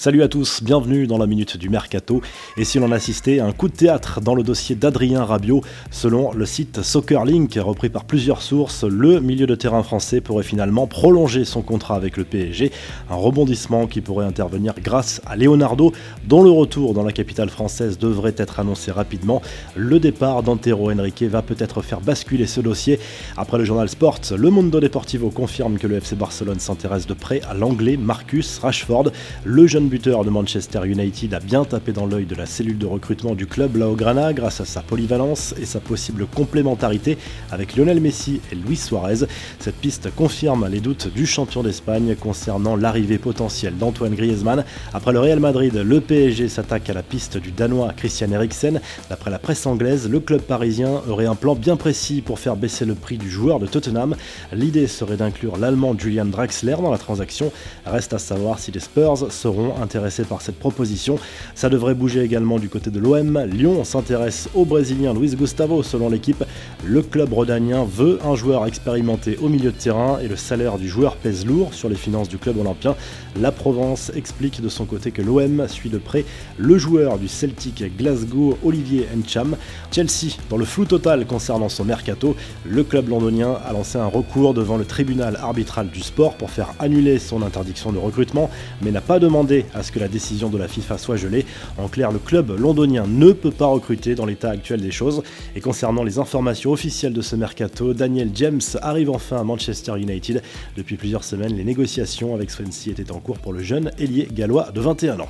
Salut à tous, bienvenue dans la Minute du Mercato. Et si l'on assistait à un coup de théâtre dans le dossier d'Adrien Rabiot, selon le site Soccerlink, repris par plusieurs sources, le milieu de terrain français pourrait finalement prolonger son contrat avec le PSG. Un rebondissement qui pourrait intervenir grâce à Leonardo, dont le retour dans la capitale française devrait être annoncé rapidement. Le départ d'Antero Henrique va peut-être faire basculer ce dossier. Après le journal Sport, le Mundo Deportivo confirme que le FC Barcelone s'intéresse de près à l'anglais Marcus Rashford. Le jeune buteur de Manchester United a bien tapé dans l'œil de la cellule de recrutement du club Blaugrana grâce à sa polyvalence et sa possible complémentarité avec Lionel Messi et Luis Suarez. Cette piste confirme les doutes du champion d'Espagne concernant l'arrivée potentielle d'Antoine Griezmann. Après le Real Madrid, le PSG s'attaque à la piste du Danois Christian Eriksen. D'après la presse anglaise, le club parisien aurait un plan bien précis pour faire baisser le prix du joueur de Tottenham. L'idée serait d'inclure l'Allemand Julian Draxler dans la transaction. Reste à savoir si les Spurs seront intéressés par cette proposition. Ça devrait bouger également du côté de l'OM. Lyon s'intéresse au Brésilien Luis Gustavo selon l'équipe. Le club rhodanien veut un joueur expérimenté au milieu de terrain et le salaire du joueur pèse lourd sur les finances du club olympien. La Provence explique de son côté que l'OM suit de près le joueur du Celtic Glasgow Olivier Ntcham. Chelsea dans le flou total concernant son mercato. Le club londonien a lancé un recours devant le tribunal arbitral du sport pour faire annuler son interdiction de recrutement, mais n'a pas demandé à ce que la décision de la FIFA soit gelée. En clair, le club londonien ne peut pas recruter dans l'état actuel des choses. Et concernant les informations officielles de ce mercato, Daniel James arrive enfin à Manchester United. Depuis plusieurs semaines, les négociations avec Swansea étaient en cours pour le jeune ailier gallois de 21 ans.